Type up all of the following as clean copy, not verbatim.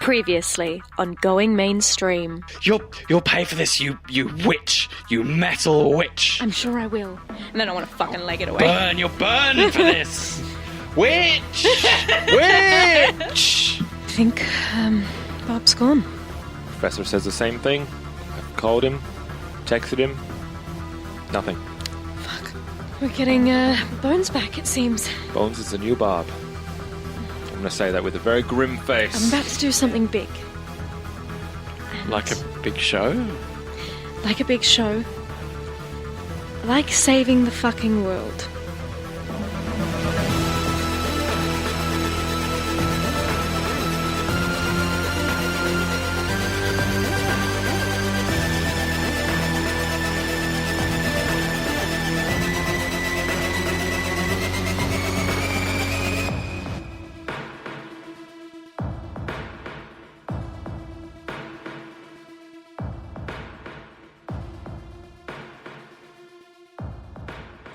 Previously on Going Mainstream. You'll pay for this, you witch, you metal witch. I'm sure I will. And then I want to fucking leg it away. Burn, you'll burn for this. Witch! Witch! I think, Bob's gone. Professor says the same thing. I've called him, texted him. Nothing. Fuck. We're getting, Bones back, it seems. Bones is the new Bob. I'm going to say that with a very grim face. I'm about to do something big. Like a big show? Like a big show. Like saving the fucking world.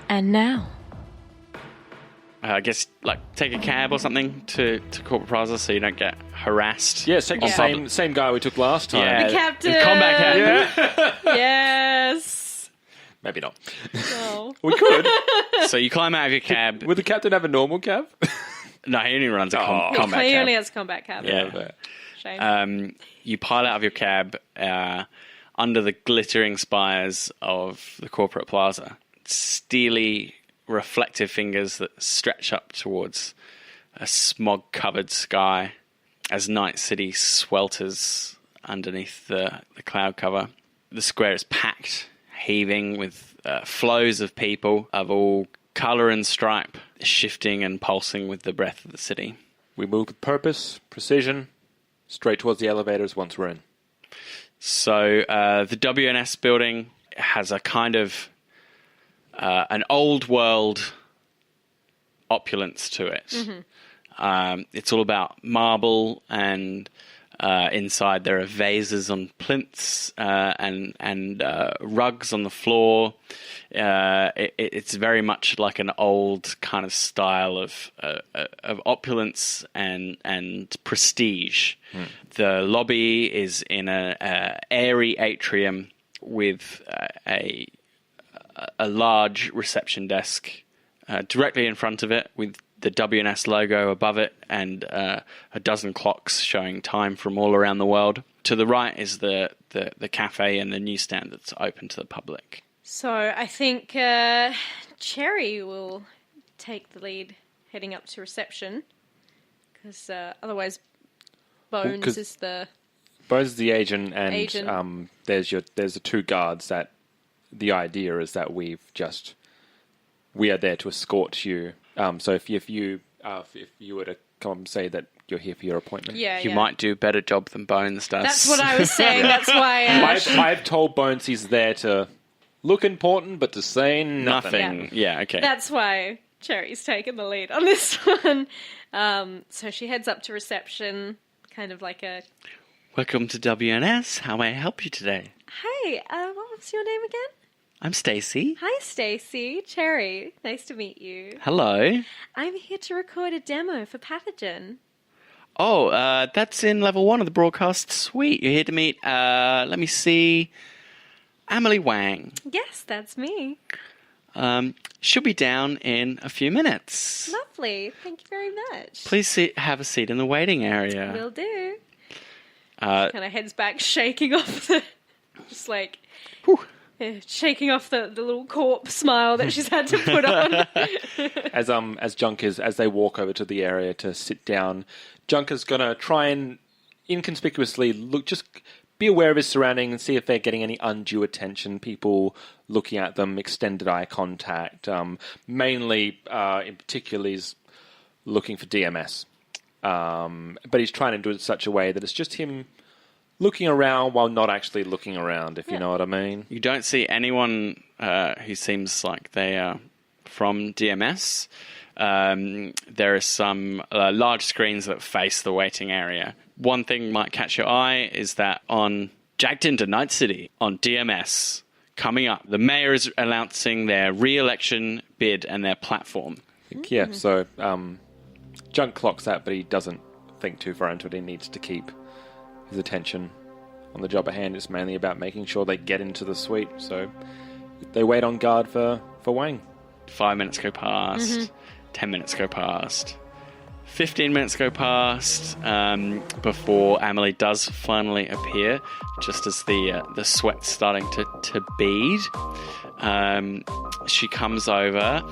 And now, I guess, like, take a cab or something to Corporate Plaza so you don't get harassed. Yeah, take the same guy we took last time. Yeah, the captain! Combat cab. Yeah. Yes! Maybe not. No. We could. So you climb out of your cab. Would the captain have a normal cab? No, he only runs a combat He cab. only has a combat cab. Yeah. Shame. You pile out of your cab under the glittering spires of the Corporate Plaza. Steely, reflective fingers that stretch up towards a smog-covered sky as Night City swelters underneath the cloud cover. The square is packed, heaving with flows of people of all colour and stripe, shifting and pulsing with the breath of the city. We move with purpose, precision, straight towards the elevators once we're in. So the WNS building has a kind of an old world opulence to it. Mm-hmm. It's all about marble, and inside there are vases on plinths and rugs on the floor. It's very much like an old kind of style of opulence and prestige. The lobby is in a airy atrium with a large reception desk directly in front of it with the WNS logo above it and a dozen clocks showing time from all around the world. To the right is the cafe and the newsstand that's open to the public. So I think Cherry will take the lead heading up to reception because otherwise Bones is the... Bones is the agent and there's the two guards that the idea is that we are there to escort you. So if you were to come and say that you're here for your appointment, you might do a better job than Bones does. That's what I was saying. That's why I've told Bones he's there to look important, but to say nothing. Yeah, okay. That's why Cherry's taken the lead on this one. So she heads up to reception, kind of like a... Welcome to WNS. How may I help you today? Hey, what was your name again? I'm Stacy. Hi, Stacy. Cherry. Nice to meet you. Hello. I'm here to record a demo for Pathogen. Oh, that's in level 1 of the broadcast suite. You're here to meet, let me see, Emily Wang. Yes, that's me. She'll be down in a few minutes. Lovely. Thank you very much. Please have a seat in the waiting area. Will do. Kind of heads back, shaking off the... Just like... Whew. Shaking off the little corpse smile that she's had to put on. as they walk over to the area to sit down, Junker's gonna try and inconspicuously just be aware of his surroundings and see if they're getting any undue attention. People looking at them, extended eye contact. Mainly, in particular, he's looking for DMS, but he's trying to do it in such a way that it's just him looking around while not actually looking around, if you know what I mean. You don't see anyone who seems like they are from DMS. There are some large screens that face the waiting area. One thing might catch your eye is that on Jacked Into Night City, on DMS, coming up, the mayor is announcing their re-election bid and their platform. Yeah, so Junk clocks that, but he doesn't think too far into it. He needs to keep his attention on the job at hand. It's mainly about making sure they get into the suite. So they wait on guard for Wang. 5 minutes go past. 10 minutes go past. 15 minutes go past before Amelie does finally appear, just as the sweat's starting to bead. She comes over.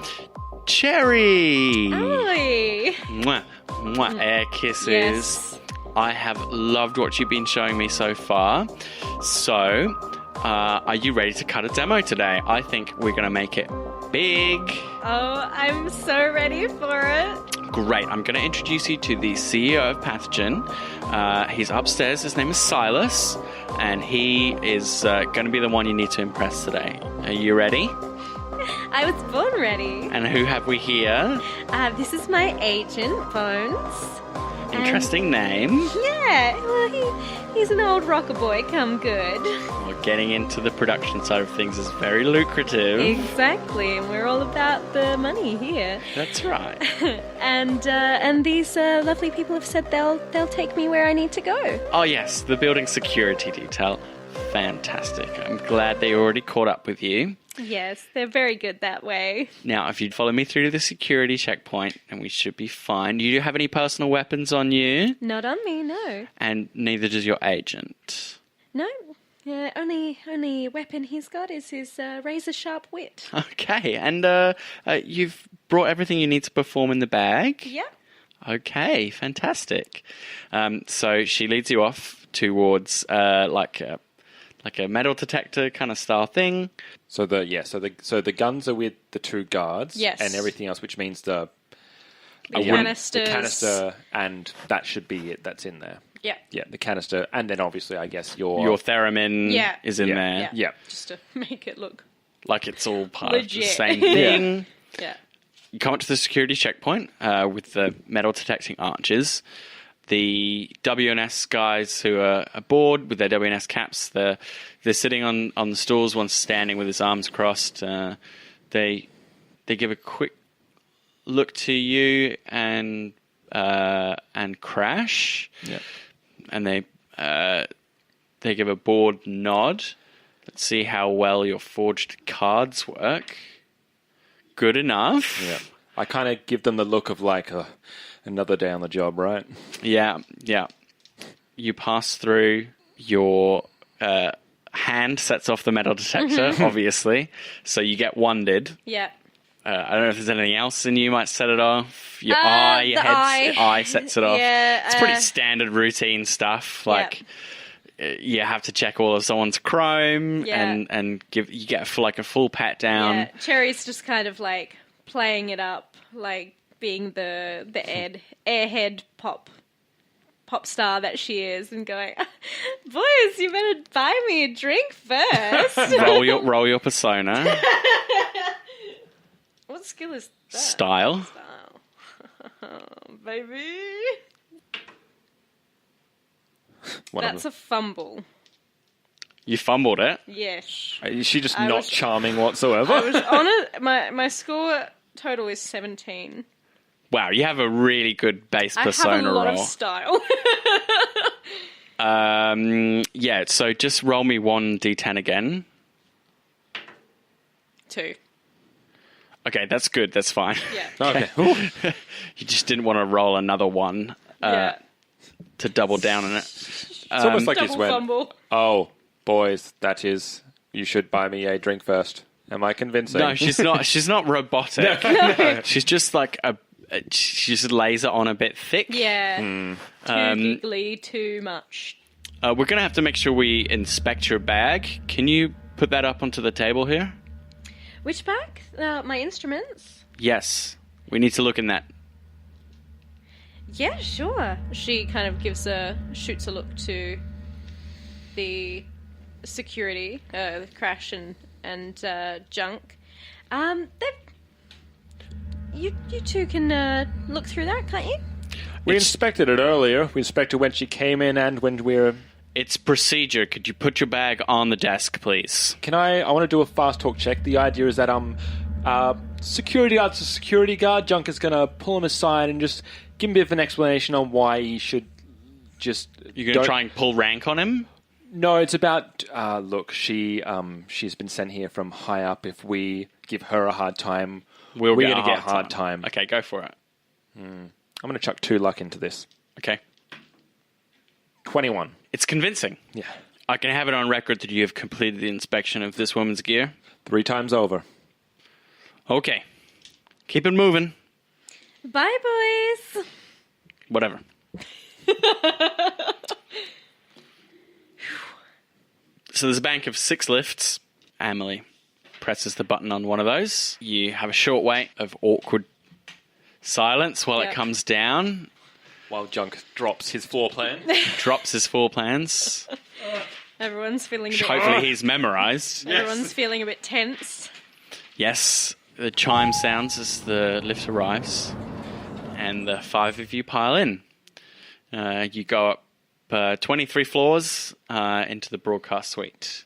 Cherry! Amelie! Mwah, mwah, air kisses. Yes. I have loved what you've been showing me so far. So, are you ready to cut a demo today? I think we're going to make it big. Oh, I'm so ready for it. Great. I'm going to introduce you to the CEO of Pathogen. He's upstairs. His name is Silas, and he is going to be the one you need to impress today. Are you ready? I was born ready. And who have we here? This is my agent, Bones. Interesting name. Yeah, well, he's an old rocker boy, come good. Well, getting into the production side of things is very lucrative. Exactly, and we're all about the money here. That's right. And these lovely people have said they'll take me where I need to go. Oh yes, the building security detail. Fantastic. I'm glad they already caught up with you. Yes, they're very good that way. Now, if you'd follow me through to the security checkpoint, and we should be fine. You do have any personal weapons on you? Not on me, no. And neither does your agent. No, only weapon he's got is his razor-sharp wit. Okay, and you've brought everything you need to perform in the bag? Yeah. Okay, fantastic. So she leads you off towards like a metal detector kind of style thing. So the guns are with the two guards, yes, and everything else, which means the canister, and that should be it. That's in there. Yeah, the canister, and then obviously, I guess your theremin is in there. Yeah, just to make it look like it's all part legit. of the same thing. Yeah. You come up to the security checkpoint with the metal detecting arches. The WNS guys who are aboard with their WNS caps, they're sitting on the stools, one's standing with his arms crossed. They give a quick look to you and Crash. Yeah. And they give a bored nod. Let's see how well your forged cards work. Good enough. Yeah. I kind of give them the look of like another day on the job, right? Yeah. You pass through. Your hand sets off the metal detector, obviously. So you get wonded. Yeah. I don't know if there's anything else in you might set it off. Your your eye sets it off. Yeah, it's pretty standard routine stuff. Like you have to check all of someone's chrome and you get like a full pat down. Yeah. Cherry's just kind of like playing it up, like being the airhead pop star that she is, and going, boys, you better buy me a drink first. roll your persona. What skill is that? Style. Baby. One That's a fumble. You fumbled it. Yes. Is she just not charming whatsoever? I was on it. My score total is 17. Wow, you have a really good base persona I have a lot roll. of style. Yeah, so just roll me 1d10 again. 2. Okay, that's good. That's fine. Yeah. Okay. You just didn't want to roll another one to double down on it. It's almost like he's Double went, fumble. oh, boys, you should buy me a drink first. Am I convincing? No, she's not. She's not robotic. She's just like she just lays it on a bit thick. Yeah. Too giggly, too much. We're gonna have to make sure we inspect your bag. Can you put that up onto the table here? Which bag? My instruments? Yes, we need to look in that. Yeah, sure. She kind of shoots a look to the security, the Crash and Junk. You two can look through that, can't you? We inspected it earlier. We inspected when she came in and when we were... It's procedure. Could you put your bag on the desk, please? I want to do a fast talk check. The idea is that security guard's a security guard. Junk is going to pull him aside and just give him a bit of an explanation on why he should just... You're going to try and pull rank on him? No, it's about, look, she's been sent here from high up. If we give her a hard time, we're going to get hard time. Okay, go for it. I'm going to chuck 2 luck into this. Okay. 21. It's convincing. Yeah. I can have it on record that you have completed the inspection of this woman's gear. 3 times over. Okay. Keep it moving. Bye, boys. Whatever. So there's a bank of 6 lifts. Emily presses the button on one of those. You have a short wait of awkward silence while it comes down. While Junk drops his floor plan. Drops his floor plans. Everyone's feeling a bit... Hopefully he's memorized. Everyone's feeling a bit tense. Yes, the chime sounds as the lift arrives. And the 5 of you pile in. You go up 23 floors into the broadcast suite.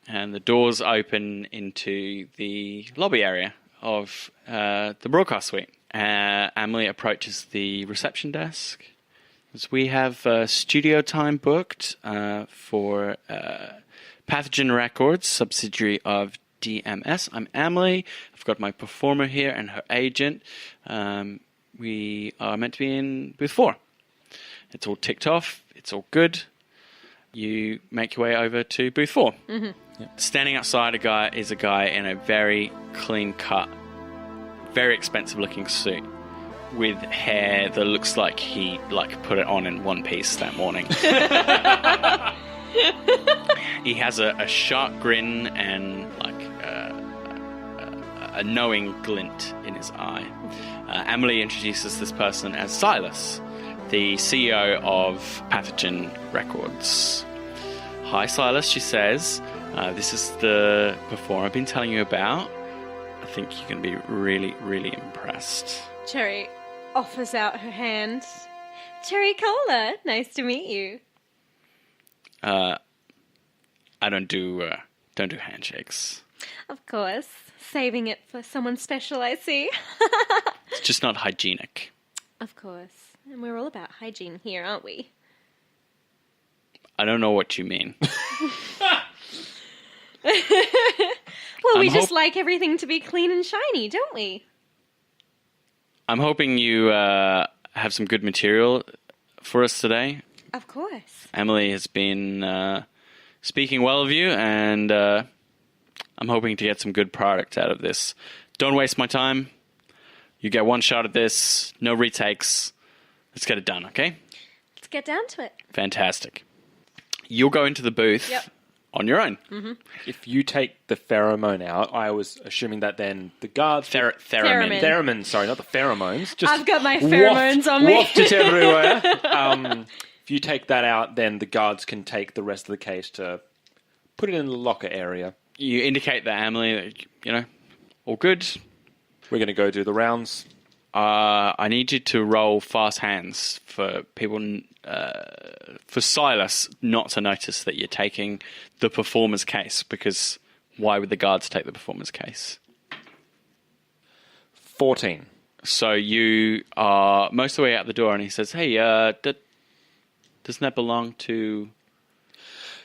And the doors open into the lobby area of the broadcast suite. Emily approaches the reception desk. As we have studio time booked for Pathogen Records, subsidiary of DMS. I'm Emily. I've got my performer here and her agent. We are meant to be in booth 4. It's all ticked off. It's all good. You make your way over to booth 4. Mm-hmm. Yep. Standing outside is a guy in a very clean-cut, very expensive-looking suit with hair that looks like he put it on in one piece that morning. He has a sharp grin and a knowing glint in his eye. Emily introduces this person as Silas, the CEO of Pathogen Records. Hi, Silas, she says. This is the performer I've been telling you about. I think you're going to be really, really impressed. Cherry offers out her hand. Cherry Cola, nice to meet you. I don't do handshakes. Of course. Saving it for someone special, I see. It's just not hygienic. Of course. And we're all about hygiene here, aren't we? I don't know what you mean. Well, we just like everything to be clean and shiny, don't we? I'm hoping you have some good material for us today. Of course. Emily has been speaking well of you, and I'm hoping to get some good product out of this. Don't waste my time. You get one shot at this, no retakes. Let's get it done, okay? Let's get down to it. Fantastic. You'll go into the booth on your own. Mm-hmm. If you take the pheromone out, I was assuming that then the guards... Theremin. Theremin, sorry, not the pheromones. Just I've got my pheromones on me. Waft it everywhere. If you take that out, then the guards can take the rest of the case to put it in the locker area. You indicate that Emily, all good. We're going to go do the rounds. I need you to roll fast hands for people, for Silas not to notice that you're taking the performer's case, because why would the guards take the performer's case? 14. So you are most of the way out the door, and he says, hey, doesn't that belong to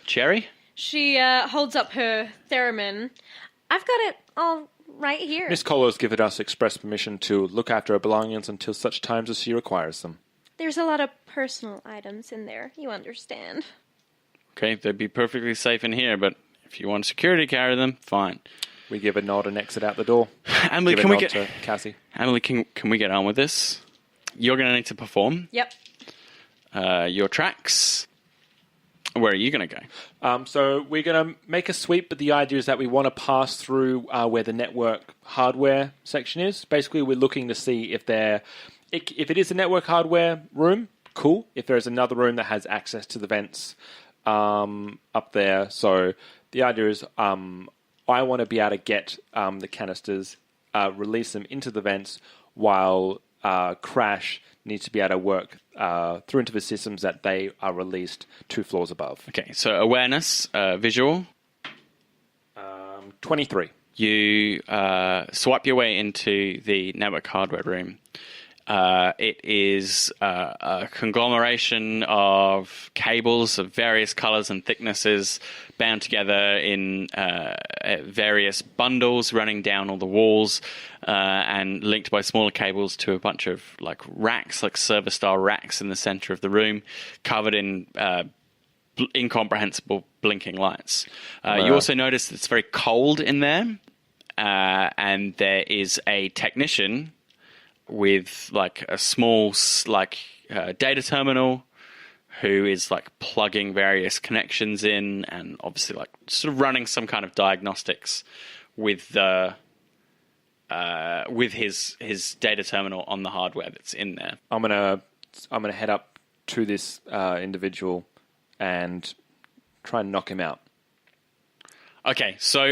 Cherry? She holds up her theremin. I've got it all right here. Miss Kohler has given us express permission to look after her belongings until such times as she requires them. There's a lot of personal items in there, you understand. Okay, they'd be perfectly safe in here, but if you want security to carry them, fine. We give a nod and exit out the door. Emily, can we get to Cassie? Emily, can we get on with this? You're going to need to perform. Yep. Your tracks. Where are you going to go? So we're going to make a sweep, but the idea is that we want to pass through where the network hardware section is. Basically, we're looking to see if it is a network hardware room, cool. If there's another room that has access to the vents up there. So the idea is I want to be able to get the canisters, release them into the vents, while Crash needs to be able to work through into the systems that they are released 2 floors above. Okay, so awareness, visual. 23. You swipe your way into the network hardware room. It is a conglomeration of cables of various colors and thicknesses bound together in various bundles running down all the walls and linked by smaller cables to a bunch of like racks, like server-style racks in the center of the room, covered in incomprehensible blinking lights. You also notice it's very cold in there, and there is a technician with like a small data terminal who is like plugging various connections in and obviously like sort of running some kind of diagnostics with the with his data terminal on the hardware that's in there. I'm gonna head up to this individual and try and knock him out. Okay, so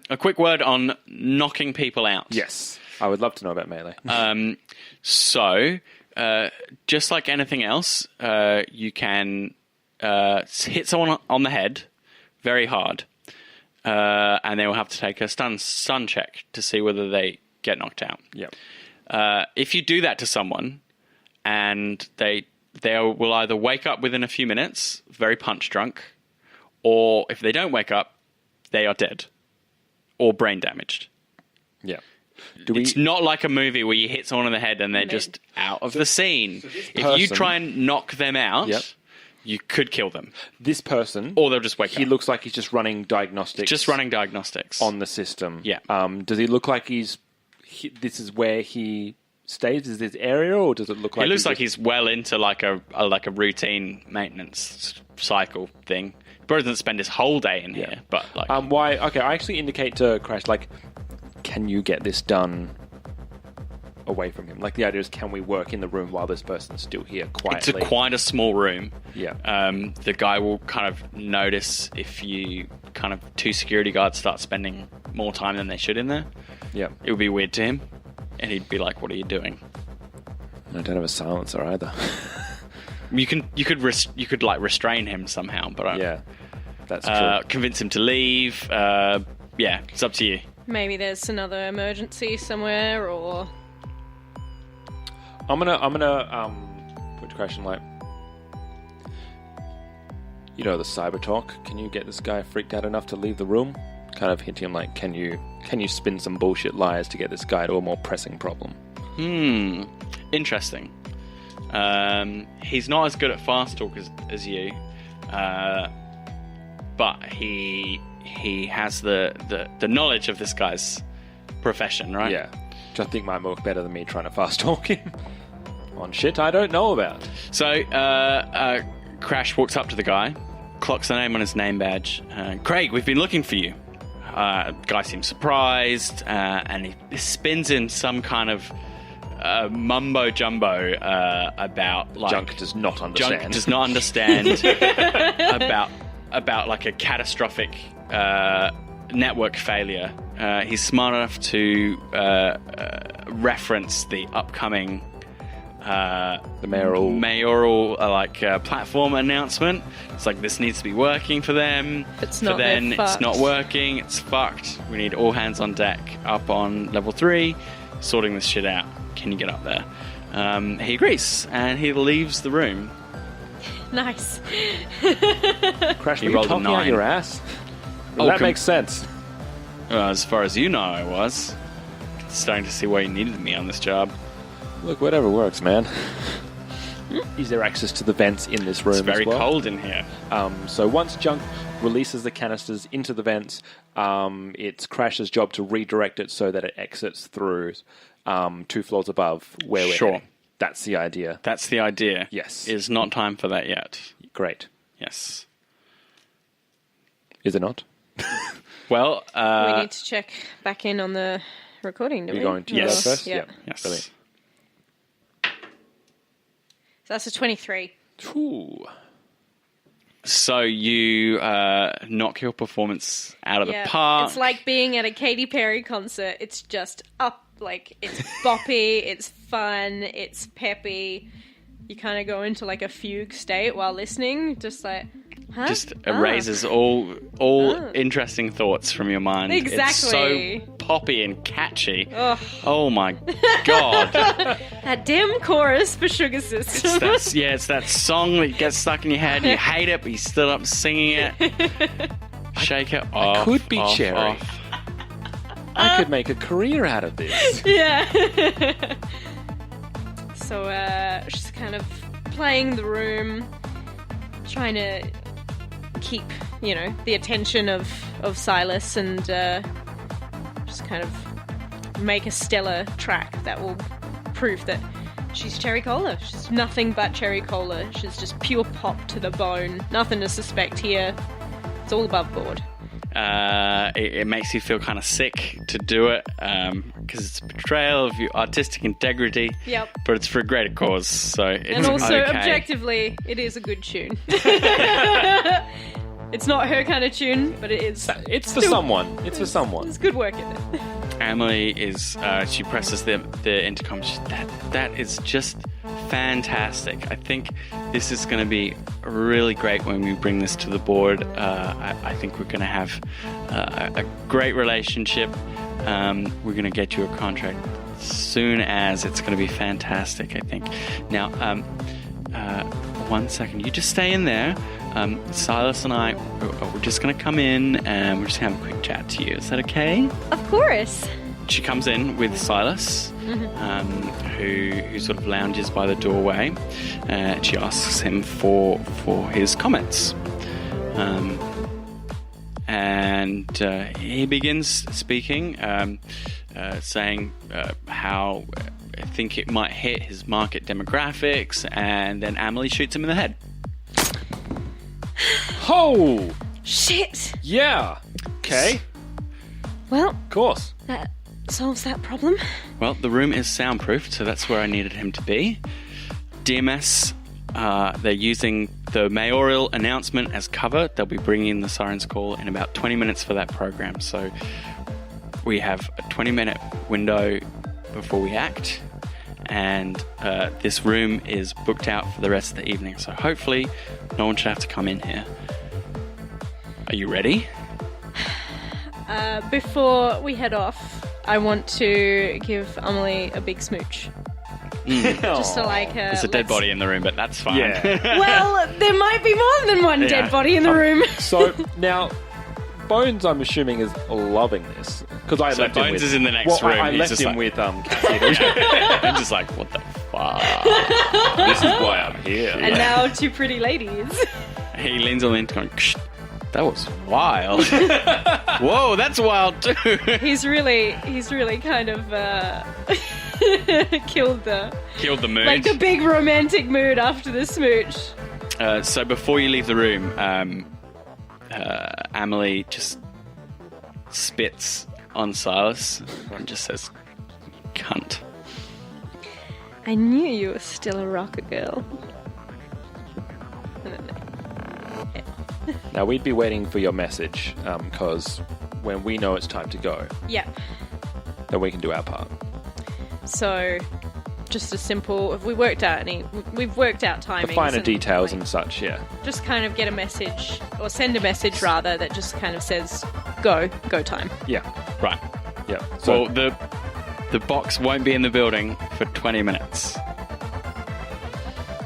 a quick word on knocking people out. Yes, I would love to know about melee. So, just like anything else, you can hit someone on the head very hard, and they will have to take a stun check to see whether they get knocked out. Yep. If you do that to someone, and they will either wake up within a few minutes, very punch drunk, or if they don't wake up, they are dead or brain damaged. Yeah. It's not like a movie where you hit someone in the head and they're just out of the scene. If you try and knock them out, you could kill them. This person... Or they'll just wake up. He looks like he's just running diagnostics. Just running diagnostics. On the system. Yeah. Does he look like this is where he stays? Is this area, or does it look like... He looks like he's well into like a routine maintenance cycle thing. Probably doesn't spend his whole day in here, but like... Why... Okay, I actually indicate to Crash, like, can you get this done away from him? Like, the idea is, can we work in the room while this person's still here quietly? It's quite a small room. Yeah. The guy will kind of notice if you kind of two security guards start spending more time than they should in there. Yeah. It would be weird to him, and he'd be like, "What are you doing?" I don't have a silencer either. You could like restrain him somehow, but yeah, that's true. Convince him to leave. Yeah, it's up to you. Maybe there's another emergency somewhere, or I'm gonna put a question like, you know, the cyber talk. Can you get this guy freaked out enough to leave the room? Kind of hint him like, can you spin some bullshit lies to get this guy to a more pressing problem? Interesting. He's not as good at fast talk as you, but he has the knowledge of this guy's profession, right? Yeah, which I think might work better than me trying to fast talk him on shit I don't know about. So Crash walks up to the guy, clocks the name on his name badge. Craig, we've been looking for you. Guy seems surprised, and he spins in some kind of mumbo jumbo about like Junk does not understand about like a catastrophic network failure. He's smart enough to reference the upcoming the mayoral platform announcement. It's like, this needs to be working for them. It's not. It's not working. It's fucked. We need all hands on deck up on level 3, sorting this shit out. Can you get up there? He agrees, and he leaves the room. Nice. Crash, were you talking out your ass? That makes sense. As far as you know, I was. Starting to see why you needed me on this job. Look, whatever works, man. Is there access to the vents in this room? It's very as well? cold in here. So once Junk releases the canisters into the vents, it's Crash's job to redirect it so that it exits through 2 floors above where we're heading. That's the idea. That's the idea. Yes. It's not time for that yet. Great. Yes. Is it not? Well, we need to check back in on the recording, do we? You're going to go first? Yeah. Yes. Brilliant. So that's a 23. Ooh. So you knock your performance out of the park. It's like being at a Katy Perry concert. It's just up, like, it's boppy, it's fun, it's peppy. You kind of go into like a fugue state while listening, just like, just erases all interesting thoughts from your mind. Exactly. It's so poppy and catchy. Oh, Oh my god. that damn chorus for Sugar Sister. It's that song that gets stuck in your head. You hate it, but you still up singing it. Shake it off. could be off, Cherry. off. I could make a career out of this. Yeah. So she's kind of playing the room, trying to keep, the attention of Silas and just kind of make a stellar track that will prove that she's cherry cola. She's nothing but cherry cola. She's just pure pop to the bone. Nothing to suspect here. It's all above board. It makes you feel kind of sick to do it because it's a betrayal of your artistic integrity. Yep. But it's for a greater cause, so it's And also, okay. objectively, it is a good tune. It's not her kind of tune, but it is. It's for someone. It's for someone. It's good work in it. Emily is, she presses the intercom. That is just fantastic. I think this is going to be really great when we bring this to the board. I think we're going to have a great relationship. We're going to get you a contract soon as. It's going to be fantastic, I think. Now, 1 second. You just stay in there. Silas and I, we're just going to come in and we're just going to have a quick chat to you. Is that okay? Of course. She comes in with Silas, who sort of lounges by the doorway. She asks him for his comments. And he begins speaking, saying how I think it might hit his market demographics, and then Emily shoots him in the head. Oh! Shit. Yeah! Okay. Well, Of course. that solves that problem. Well, the room is soundproofed, so that's where I needed him to be. DMS, they're using the mayoral announcement as cover. They'll be bringing in the Siren's Call in about 20 minutes for that program. So we have a 20-minute window before we act, and this room is booked out for the rest of the evening. So hopefully no one should have to come in here. Are you ready? Before we head off, I want to give Emily a big smooch. Just to like... There's a dead body in the room, but that's fine. Yeah. Well, there might be more than one dead body in the room. So now, Bones, I'm assuming, is loving this because I left him Bones with. is in the next room. I He's left just him like- with Cassie. I'm just like, what the fuck? This is why I'm here. And now two pretty ladies. He leans on the intercom. Ksh, that was wild. Whoa, that's wild too. He's really kind of killed the mood. like the big romantic mood after the smooch. So before you leave the room, Emily just spits on Silas and just says, "Cunt." I knew you were still a rocker girl. Now we'd be waiting for your message because when we know it's time to go, Yeah. then we can do our part. So, just a simple. Have we worked out any? We've worked out timings. The finer and, details like, and such. Yeah. just kind of get a message or send a message rather that just kind of says go time. Yeah. Right. Yeah. So Well, the box won't be in the building for 20 minutes.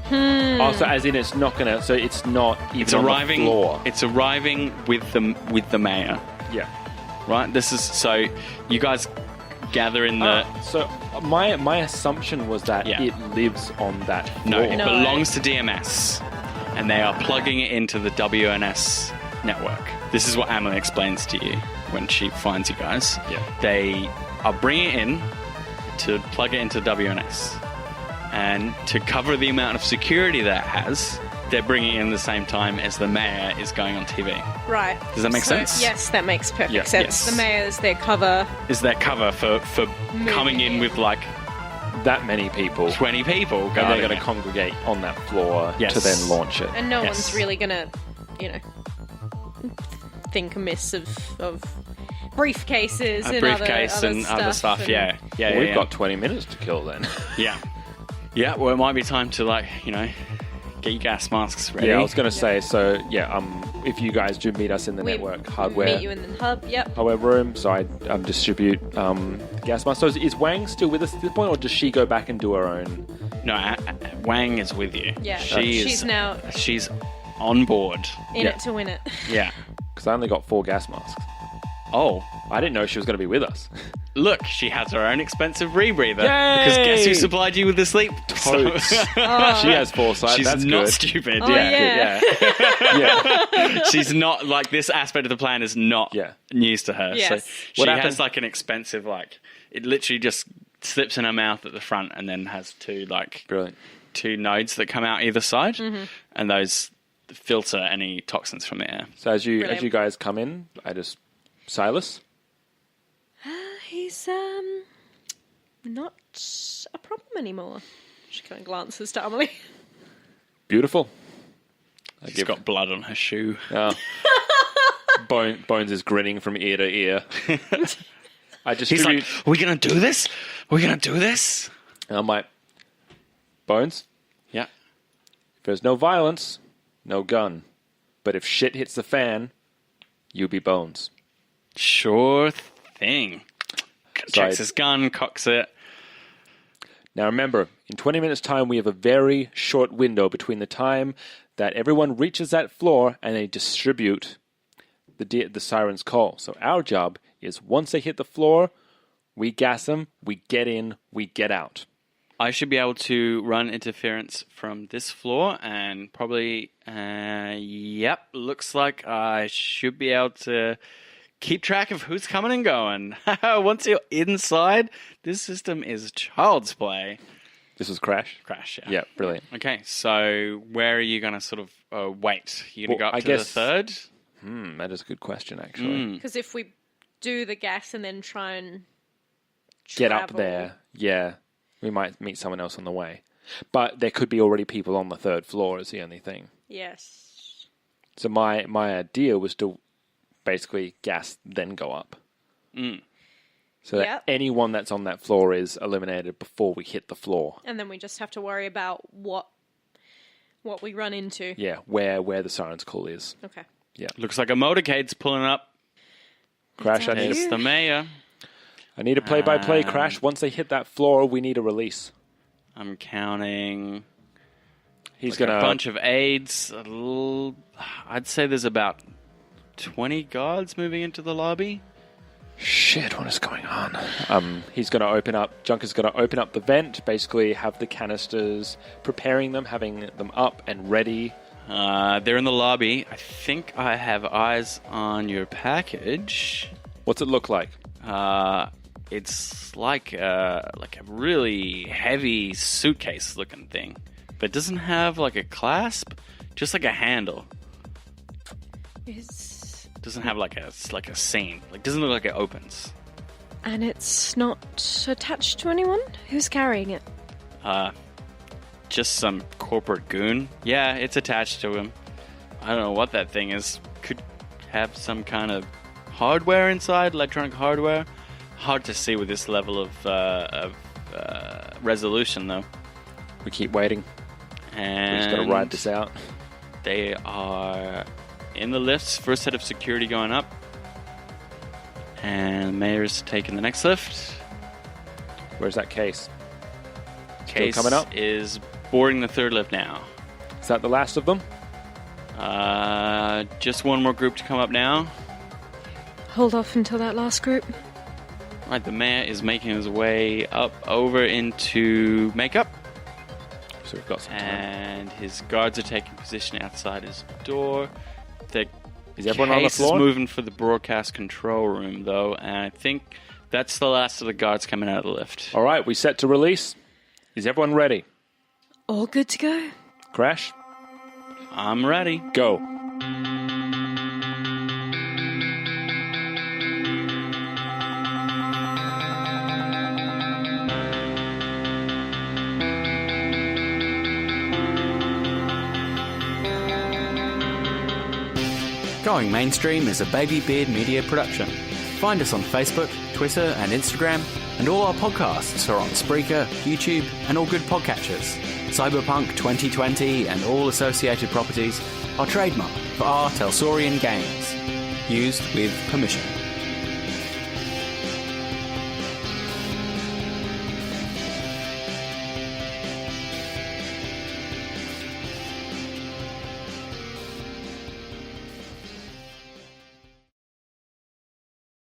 so as in it's not gonna. So it's not even It's on arriving. the floor. It's arriving with the mayor. Yeah. Right. This is so you guys gather in the. So my assumption was that Yeah. it lives on that floor. No, it No. belongs to DMS, and they are plugging it into the WNS network. This is what Emily explains to you when she finds you guys. Yeah. They are bringing it in to plug it into WNS, and to cover the amount of security that it has, they're bringing it in the same time as the mayor is going on TV. Right. Does that make sense? Yes, that makes perfect Yeah. sense. Yes. The mayor's their cover. Is their cover for coming in with like That many people. 20 people And they're guarding going to it. congregate on that floor Yes. to then launch it. And no Yes. one's really gonna, think amiss of briefcases A and briefcase other and other stuff. Yeah. Yeah. We've yeah. got 20 minutes to kill then. Yeah. Yeah, well, it might be time to, Get your gas masks ready. Yeah, I was going to say, so, if you guys do meet us in the We network hardware Meet you in the hub, yep. room, so I distribute gas masks. So is Wang still with us at this point, or does she go back and do her own? No, Wang is with you. Yeah, she's now She's on board. in it to win it. Yeah. Because I only got 4 gas masks. Oh, I didn't know she was going to be with us. look, she has her own expensive rebreather. Yay! Because guess who supplied you with the sleep? Totes. So- She has foresight. She's That's not good. stupid. Oh, yeah. Yeah. She's not, like, this aspect of the plan is not news to her. Yes. So she What has, happened- like, an expensive, like, it literally just slips in her mouth at the front and then has Brilliant. 2 nodes that come out either side. And those filter any toxins from the air. So as you Brilliant. guys come in, Silas? He's not a problem anymore. She kind of glances to Amelie. Beautiful. She's got blood on her shoe. Oh. Bones is grinning from ear to ear. I He's distribute... like, are we going to do this? Are we going to do this? And I'm like, Bones, Yeah. if there's no violence, no gun. But if shit hits the fan, you be Bones. Sure thing. So Checks his gun, cocks it. Now remember, in 20 minutes' time, we have a very short window between the time that everyone reaches that floor and they distribute the siren's call. So our job is once they hit the floor, we gas them, we get in, we get out. I should be able to run interference from this floor and probably, looks like I should be able to keep track of who's coming and going. Once you're inside, this system is child's play. This was Crash? Crash, yeah. Yeah, brilliant. Okay, so where are you going to sort of wait? You going to go up I to guess- the third? That is a good question, actually. Because if we do the gas and then try and Get up travel- there, yeah. We might meet someone else on the way. But there could be already people on the 3rd floor is the only thing. Yes. So my idea was to basically gas, then go up. So that Yep. anyone that's on that floor is eliminated before we hit the floor. And then we just have to worry about what we run into. Yeah, where the siren's call is. Okay. Looks like a motorcade's pulling up. Crash, I need It's a, the mayor. I need a play-by-play, Crash. Once they hit that floor, we need a release. I'm counting He's like going a to... bunch of aides. I'd say there's about 20 guards moving into the lobby. Shit, what is going on? He's going to open up... Junker's going to open up the vent, basically have the canisters, preparing them, having them up and ready. They're in the lobby. I think I have eyes on your package. What's it look like? It's like a really heavy suitcase-looking thing, but it doesn't have like a clasp, just like a handle. It doesn't have like a seam. Like doesn't look like it opens. And it's not attached to anyone? Who's carrying it? Just some corporate goon. Yeah, it's attached to him. I don't know what that thing is. Could have some kind of hardware inside, electronic hardware. Hard to see with this level of resolution, though. We keep waiting. And We're just going to ride this out. They are in the lifts. First set of security going up. And the mayor's taking the next lift. Where's that case? Case coming up? is boarding the 3rd lift now. Is that the last of them? Just one more group to come up now. Hold off until that last group. Right, the mayor is making his way up over into makeup. So we've got some time. And his guards are taking position outside his door. The Is everyone on the case floor? is moving for the broadcast control room, though, and I think that's the last of the guards coming out of the lift. All right, we set to release. Is everyone ready? All good to go. Crash, I'm ready. go. Going Mainstream is a Baby Beard Media production. Find us on Facebook, Twitter, and Instagram, and all our podcasts are on Spreaker, YouTube, and all good podcatchers. Cyberpunk 2020 and all associated properties are trademarked for R. Telsorian Games. Used with permission.